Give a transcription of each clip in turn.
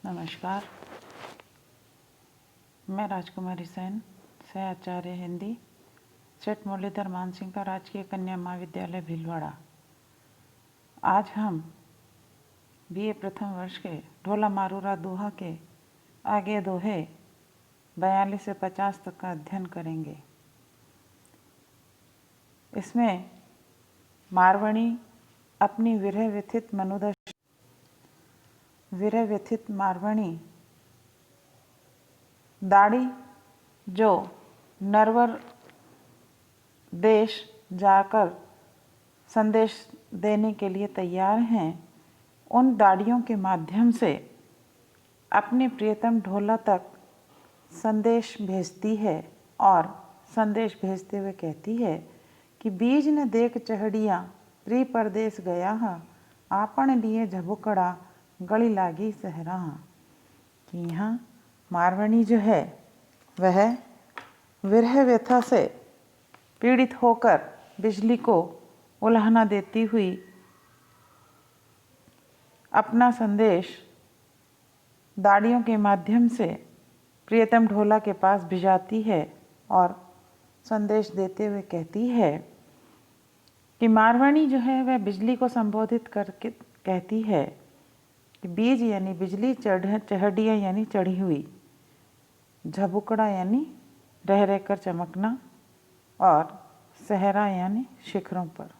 नमस्कार, मैं राजकुमारी सेन, सह आचार्य हिंदी, सेठ मुरलीधर मानसिंह का राजकीय कन्या महाविद्यालय भीलवाड़ा। आज हम बीए प्रथम वर्ष के ढोला मारूरा दोहा के आगे दोहे 42 से 50 तक का अध्ययन करेंगे। इसमें मारवणी अपनी विरह व्यथित मारवणी दाढ़ी जो नरवर देश जाकर संदेश देने के लिए तैयार हैं, उन दाढ़ियों के माध्यम से अपने प्रियतम ढोला तक संदेश भेजती है और संदेश भेजते हुए कहती है कि बीज न देख चढ़िया त्रि परदेश गया हा, आपन लिए झबुकड़ा गली लागी सहरा। कि यहाँ मारवणी जो है वह विरह व्यथा से पीड़ित होकर बिजली को उलाहना देती हुई अपना संदेश दाढ़ियों के माध्यम से प्रियतम ढोला के पास भिजाती है और संदेश देते हुए कहती है कि मारवणी जो है वह बिजली को संबोधित करके कहती है कि बीज यानी बिजली, चढ़िया यानी चढ़ी हुई, झबुकड़ा यानी रह रहकर चमकना और सहरा यानी शिखरों पर।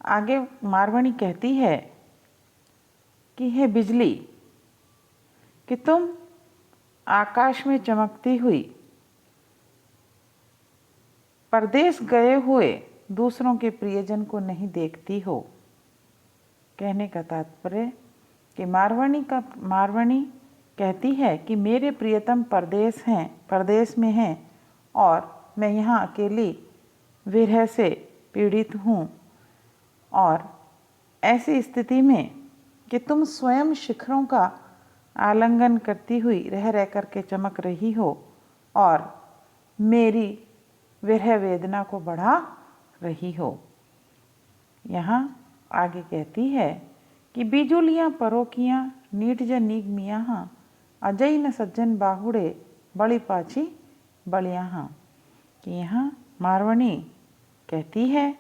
आगे मारवणी कहती है कि हे बिजली, कि तुम आकाश में चमकती हुई परदेश गए हुए दूसरों के प्रियजन को नहीं देखती हो। कहने का तात्पर्य कि मारवणी कहती है कि मेरे प्रियतम परदेश में हैं और मैं यहाँ अकेली विरह से पीड़ित हूँ, और ऐसी स्थिति में कि तुम स्वयं शिखरों का आलिंगन करती हुई रह रह कर के चमक रही हो और मेरी विरह वेदना को बढ़ा रही हो। यहाँ आगे कहती है कि बिजुलियाँ परोकियाँ नीट ज नीग मियाँ हाँ, अजय न सज्जन बाहुड़े बड़ी पाछी बलिया हाँ। कि यहाँ मारवणी कहती है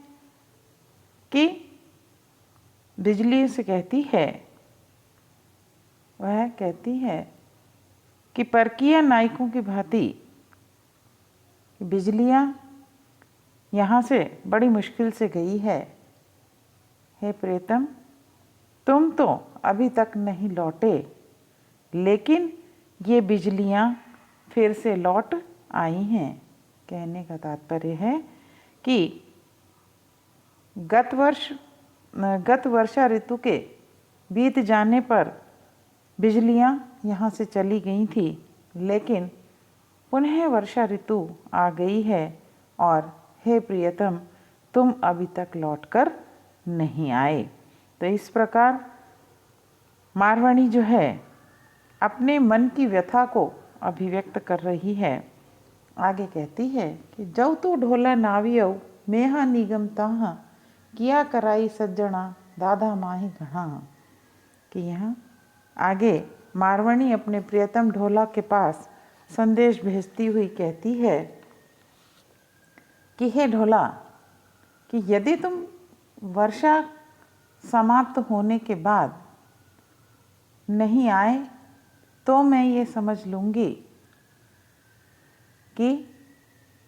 कि बिजली से कहती है, वह कहती है कि परकिया नायकों की भांति बिजलियाँ यहाँ से बड़ी मुश्किल से गई है। हे प्रियतम, तुम तो अभी तक नहीं लौटे, लेकिन ये बिजलियाँ फिर से लौट आई हैं। कहने का तात्पर्य है कि गत वर्षा ऋतु के बीत जाने पर बिजलियाँ यहाँ से चली गई थी, लेकिन पुनः वर्षा ऋतु आ गई है और हे प्रियतम, तुम अभी तक लौटकर नहीं आए। तो इस प्रकार मारवणी जो है अपने मन की व्यथा को अभिव्यक्त कर रही है। आगे कहती है कि जब तू ढोला नावियो मेहा निगम ताहा, किया कराई सज्जना दादा माही घना। कि यहाँ आगे मारवणी अपने प्रियतम ढोला के पास संदेश भेजती हुई कहती है कि हे ढोला, कि यदि तुम वर्षा समाप्त होने के बाद नहीं आए तो मैं ये समझ लूँगी कि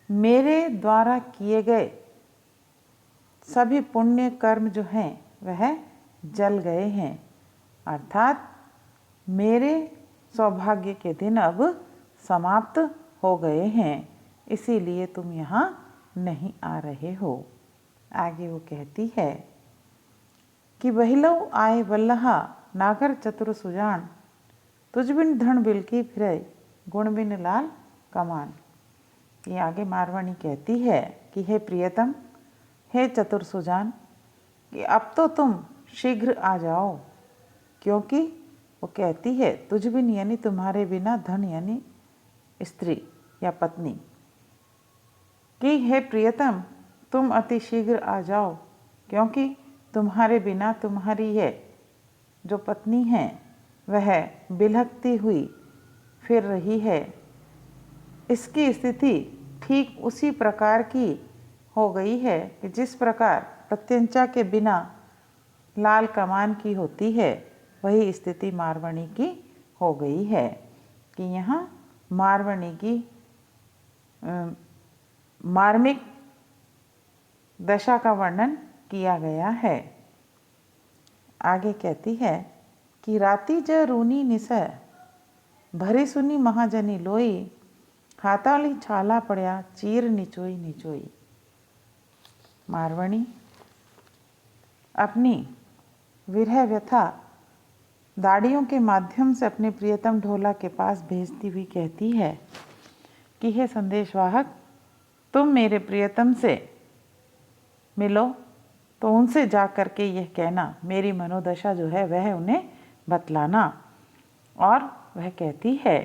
मेरे द्वारा किए गए सभी पुण्य कर्म जो हैं वह जल गए हैं, अर्थात मेरे सौभाग्य के दिन अब समाप्त हो गए हैं, इसीलिए तुम यहाँ नहीं आ रहे हो। आगे वो कहती है कि बहिलौ आए वल्लहा नागर चतुर सुजान, तुझ बिन धन बिलकी फिरे गुण बिन लाल कमान। ये आगे मारवणी कहती है कि हे प्रियतम, हे चतुर सुजान, कि अब तो तुम शीघ्र आ जाओ, क्योंकि वो कहती है तुझ बिन यानी तुम्हारे बिना धन यानी स्त्री या पत्नी, कि हे प्रियतम तुम अति शीघ्र आ जाओ, क्योंकि तुम्हारे बिना तुम्हारी है जो पत्नी है वह बिलखती हुई फिर रही है। इसकी स्थिति ठीक उसी प्रकार की हो गई है कि जिस प्रकार प्रत्यंचा के बिना लाल कमान की होती है, वही स्थिति मारवाणी की हो गई है। कि यहाँ मारवाणी की मार्मिक दशा का वर्णन किया गया है। आगे कहती है कि राती ज रूनी निस भरी सुनी महाजनी लोई, हाथाली छाला पड़या चीर निचोई निचोई। मारवाणी अपनी विरह व्यथा दाढ़ियों के माध्यम से अपने प्रियतम ढोला के पास भेजती हुई कहती है कि हे संदेशवाहक, तुम मेरे प्रियतम से मिलो तो उनसे जा कर के यह कहना, मेरी मनोदशा जो है वह उन्हें बतलाना। और वह कहती है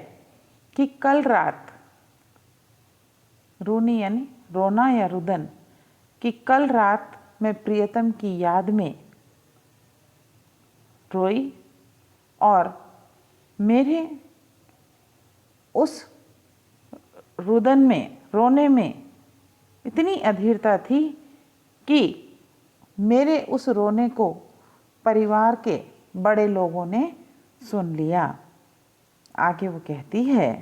कि कल रात, रूनी यानी रोना या रुदन, कि कल रात मैं प्रियतम की याद में रोई और मेरे उस रुदन में, रोने में इतनी अधीरता थी कि मेरे उस रोने को परिवार के बड़े लोगों ने सुन लिया। आगे वो कहती है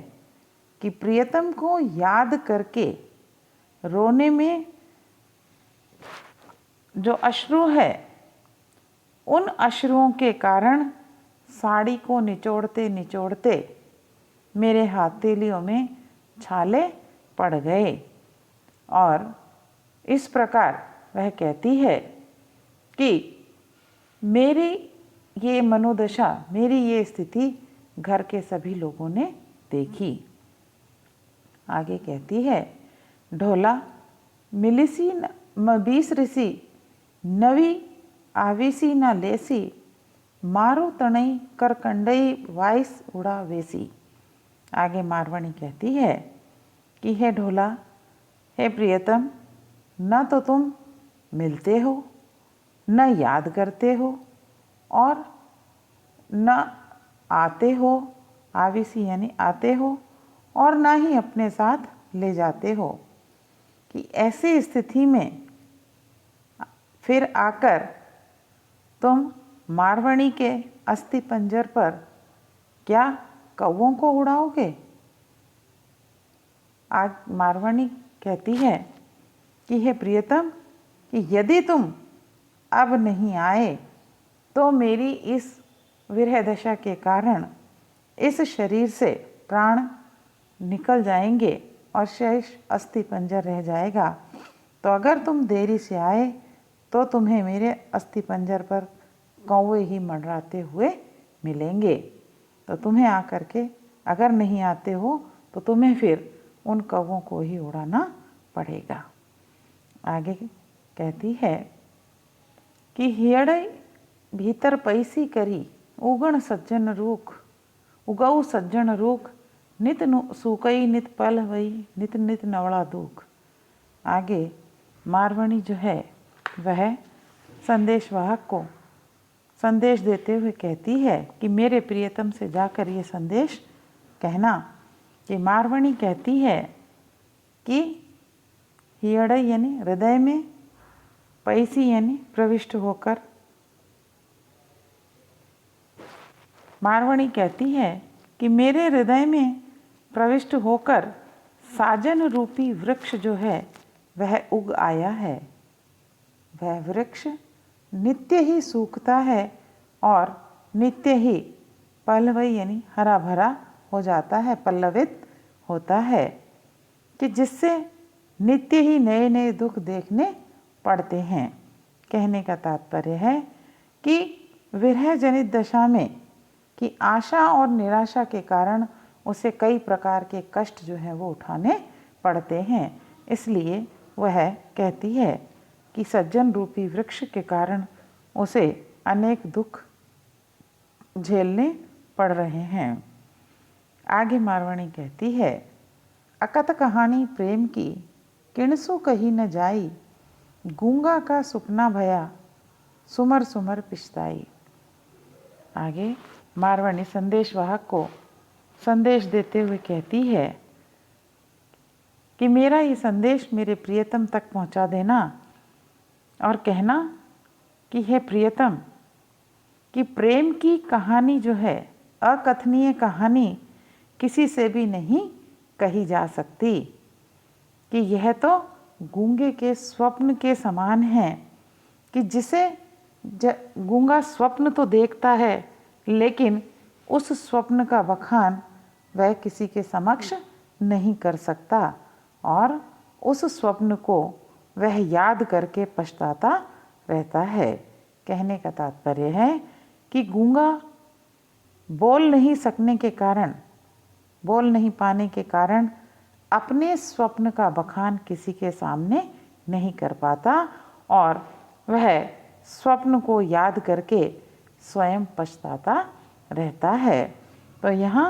कि प्रियतम को याद करके रोने में जो अश्रु है, उन अश्रुओं के कारण साड़ी को निचोड़ते निचोड़ते मेरे हथेलियों में छाले पड़ गए। और इस प्रकार वह कहती है कि मेरी ये मनोदशा, मेरी ये स्थिति घर के सभी लोगों ने देखी। आगे कहती है, ढोला मिलिसी न बीस ऋषि, नवी आवीसी न लेसी, मारो तणई कर कंडई वाइस उड़ा वेसी। आगे मारवाणी कहती है कि हे ढोला, हे प्रियतम, न तो तुम मिलते हो, न याद करते हो, और न आते हो, आविसी यानी आते हो, और न ही अपने साथ ले जाते हो। कि ऐसी स्थिति में फिर आकर तुम मारवाणी के अस्थि पंजर पर क्या कौवों को उड़ाओगे? आज मारवाणी कहती है कि हे प्रियतम, कि यदि तुम अब नहीं आए तो मेरी इस विरह दशा के कारण इस शरीर से प्राण निकल जाएंगे और शेष अस्थि पंजर रह जाएगा। तो अगर तुम देरी से आए तो तुम्हें मेरे अस्थि पंजर पर कौवे ही मंडराते हुए मिलेंगे। तो तुम्हें आकर के, अगर नहीं आते हो तो तुम्हें फिर उन कौवों को ही उड़ाना पड़ेगा। आगे कहती है कि हियड़ई भीतर पैसी करी, उगण सज्जन रूख, उगऊ सज्जन रूख, नित सूकई नित पल वई, नित नित नवड़ा दुख। आगे मारवाणी जो है वह संदेशवाहक को संदेश देते हुए कहती है कि मेरे प्रियतम से जाकर ये संदेश कहना। कि मारवाणी कहती है कि हियड़ई यानी हृदय में, पैसी यानी प्रविष्ट होकर। मारवाणी कहती है कि मेरे हृदय में प्रविष्ट होकर साजन रूपी वृक्ष जो है वह उग आया है। वह वृक्ष नित्य ही सूखता है और नित्य ही पल्लवई यानी हरा भरा हो जाता है, पल्लवित होता है। कि जिससे नित्य ही नए नए दुख देखने पड़ते हैं। कहने का तात्पर्य है कि विरह जनित दशा में कि आशा और निराशा के कारण उसे कई प्रकार के कष्ट जो हैं वो उठाने पड़ते हैं। इसलिए वह कहती है कि सज्जन रूपी वृक्ष के कारण उसे अनेक दुख झेलने पड़ रहे हैं। आगे मारवाणी कहती है, अकथ कहानी प्रेम की, किणसु कही न जाई, गूंगा का सुपना भया, सुमर सुमर पिछताई। आगे मारवाणी संदेशवाहक को संदेश देते हुए कहती है कि मेरा ये संदेश मेरे प्रियतम तक पहुंचा देना और कहना कि हे प्रियतम, कि प्रेम की कहानी जो है, अकथनीय कहानी, किसी से भी नहीं कही जा सकती, कि यह तो गूंगे के स्वप्न के समान है, कि जिसे गूंगा स्वप्न तो देखता है लेकिन उस स्वप्न का बखान वह किसी के समक्ष नहीं कर सकता और उस स्वप्न को वह याद करके पछताता रहता है। कहने का तात्पर्य है कि गूंगा बोल नहीं सकने के कारण, बोल नहीं पाने के कारण अपने स्वप्न का बखान किसी के सामने नहीं कर पाता और वह स्वप्न को याद करके स्वयं पछताता रहता है। तो यहाँ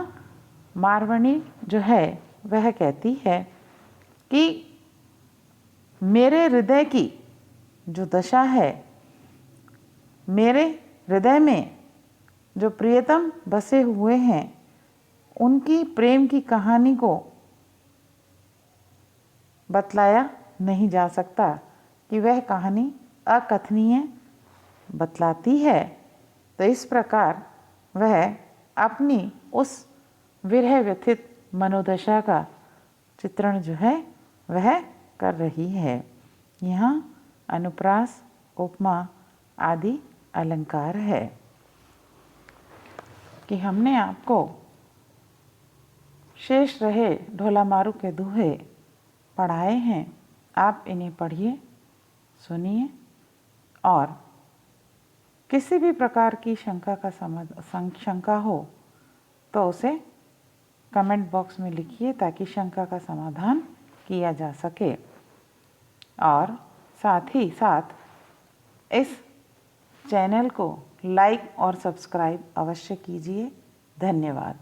मारवाणी जो है वह कहती है कि मेरे हृदय की जो दशा है, मेरे हृदय में जो प्रियतम बसे हुए हैं, उनकी प्रेम की कहानी को बतलाया नहीं जा सकता, कि वह कहानी अकथनीय बतलाती है। तो इस प्रकार वह अपनी उस विरह व्यथित मनोदशा का चित्रण जो है वह कर रही है। यहाँ अनुप्रास, उपमा आदि अलंकार है। कि हमने आपको शेष रहे ढोला मारू के दोहे पढ़ाए हैं। आप इन्हें पढ़िए, सुनिए और किसी भी प्रकार की शंका हो तो उसे कमेंट बॉक्स में लिखिए ताकि शंका का समाधान किया जा सके। और साथ ही साथ इस चैनल को लाइक और सब्सक्राइब अवश्य कीजिए। धन्यवाद।